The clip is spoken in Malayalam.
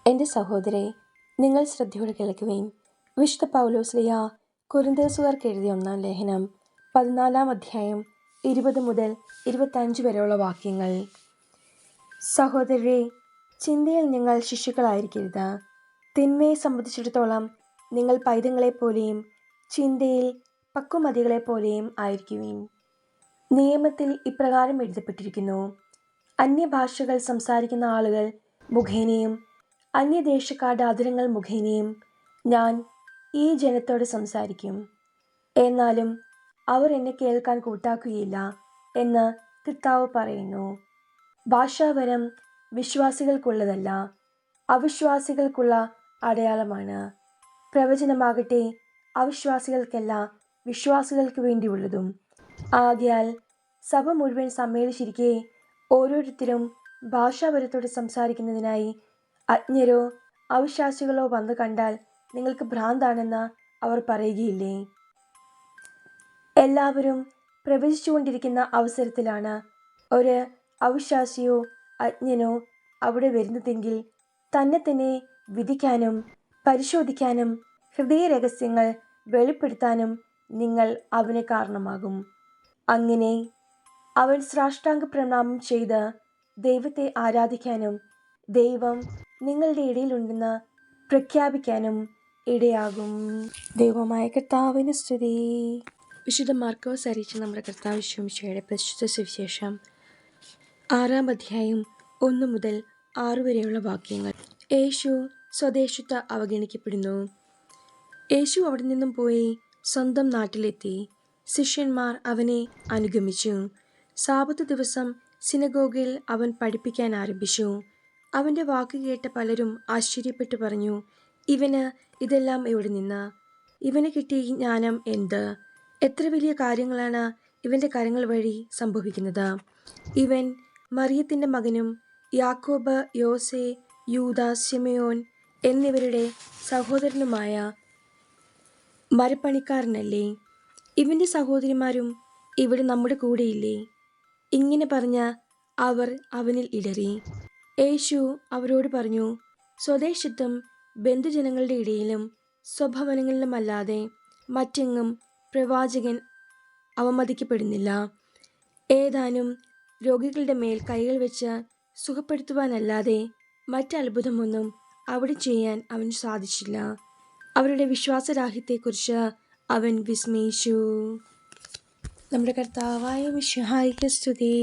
എൻ്റെ സഹോദരെ, നിങ്ങൾ ശ്രദ്ധയോടെ കേൾക്കുവിൻ. വിശുദ്ധ പൗലോസ്ലീഹ കൊരിന്ത്യസുകാർക്ക് എഴുതിയ 1-ാം ലേഖനം 14-ാം അധ്യായം 20 മുതൽ 25 വരെയുള്ള വാക്യങ്ങൾ. സഹോദരരെ, ചിന്തയിൽ നിങ്ങൾ ശിശുക്കളായിരിക്കരുത്. തിന്മയെ സംബന്ധിച്ചിടത്തോളം നിങ്ങൾ പൈതങ്ങളെപ്പോലെയും ചിന്തയിൽ പക്വമതികളെപ്പോലെയും ആയിരിക്കുവിൻ. നിയമത്തിൽ ഇപ്രകാരം എഴുതപ്പെട്ടിരിക്കുന്നു: അന്യഭാഷകൾ സംസാരിക്കുന്ന ആളുകൾ മുഖേനയും അന്യദേശക്കാരുടെ അധരങ്ങൾ മുഖേനയും ഞാൻ ഈ ജനത്തോട് സംസാരിക്കും, എന്നാലും അവർ എന്നെ കേൾക്കാൻ കൂട്ടാക്കുകയില്ല എന്ന് കർത്താവ് പറയുന്നു. ഭാഷാവരം വിശ്വാസികൾക്കുള്ളതല്ല, അവിശ്വാസികൾക്കുള്ള അടയാളമാണ്. പ്രവചനമാകട്ടെ അവിശ്വാസികൾക്കല്ല, വിശ്വാസികൾക്ക് വേണ്ടിയുള്ളതും. ആകയാൽ സഭ മുഴുവൻ സമ്മേളിച്ചിരിക്കെ ഓരോരുത്തരും ഭാഷാവരത്തോടെ സംസാരിക്കുന്നതിനായി അജ്ഞരോ അവിശ്വാസികളോ വന്നു കണ്ടാൽ നിങ്ങൾക്ക് ഭ്രാന്താണെന്ന് അവർ പറയുകയില്ലേ? എല്ലാവരും പ്രവചിച്ചുകൊണ്ടിരിക്കുന്ന അവസരത്തിലാണ് ഒരു അവിശ്വാസിയോ അജ്ഞനോ അവിടെ വരുന്നതെങ്കിൽ തന്നെ വിധിക്കാനും പരിശോധിക്കാനും ഹൃദയരഹസ്യങ്ങൾ വെളിപ്പെടുത്താനും നിങ്ങൾ അവന് കാരണമാകും. അങ്ങനെ അവൻ സാഷ്ടാംഗ പ്രണാമം ചെയ്ത് ദൈവത്തെ ആരാധിക്കാനും ദൈവം നിങ്ങളുടെ ഇടയിലുണ്ടെന്ന് പ്രഖ്യാപിക്കാനും ഇടയാകും. ദൈവമായ കർത്താവിന് സ്തുതി. വിശുദ്ധ മാർക്കോസ് അറിയിച്ച നമ്മുടെ കർത്താവ് യേശുമിശിഹായുടെ പരിശുദ്ധ സുവിശേഷം 6-ാം അധ്യായം 1 മുതൽ 6 വരെയുള്ള വാക്യങ്ങൾ. യേശു സ്വദേശത്ത് അവഗണിക്കപ്പെടുന്നു. യേശു അവിടെ നിന്നും പോയി സ്വന്തം നാട്ടിലെത്തി. ശിഷ്യന്മാർ അവനെ അനുഗമിച്ചു. സാബത്ത് ദിവസം സിനഗോഗിൽ അവൻ പഠിപ്പിക്കാൻ ആരംഭിച്ചു. അവൻ്റെ വാക്ക് കേട്ട പലരും ആശ്ചര്യപ്പെട്ടു പറഞ്ഞു, ഇവന് ഇതെല്ലാം എവിടെ നിന്ന്? ഇവന് കിട്ടിയ ഈ ജ്ഞാനം എന്ത്? എത്ര വലിയ കാര്യങ്ങളാണ് ഇവൻ്റെ കരങ്ങൾ വഴി സംഭവിക്കുന്നത്. ഇവൻ മറിയത്തിൻ്റെ മകനും യാക്കോബ്, യോസെ, യൂദാ, ശിമയോൻ എന്നിവരുടെ സഹോദരനുമായ മരപ്പണിക്കാരനല്ലേ? ഇവൻ്റെ സഹോദരിമാരും ഇവിടെ നമ്മുടെ കൂടെയില്ലേ? ഇങ്ങനെ പറഞ്ഞ് അവർ അവനിൽ ഇടറി. യേശു അവരോട് പറഞ്ഞു, സ്വദേശത്തും ബന്ധുജനങ്ങളുടെ ഇടയിലും സ്വഭവനങ്ങളിലുമല്ലാതെ മറ്റെങ്ങും പ്രവാചകൻ അവമതിക്കപ്പെടുന്നില്ല. ഏതാനും രോഗികളുടെ മേൽ കൈകൾ വെച്ച് സുഖപ്പെടുത്തുവാനല്ലാതെ മറ്റത്ഭുതമൊന്നും അവിടെ ചെയ്യാൻ അവന് സാധിച്ചില്ല. അവരുടെ വിശ്വാസരാഹിത്യത്തെക്കുറിച്ച് അവൻ വിസ്മയിച്ചു. നമ്മുടെ കർത്താവായ മിശിഹായ്ക്ക് സ്തുതി.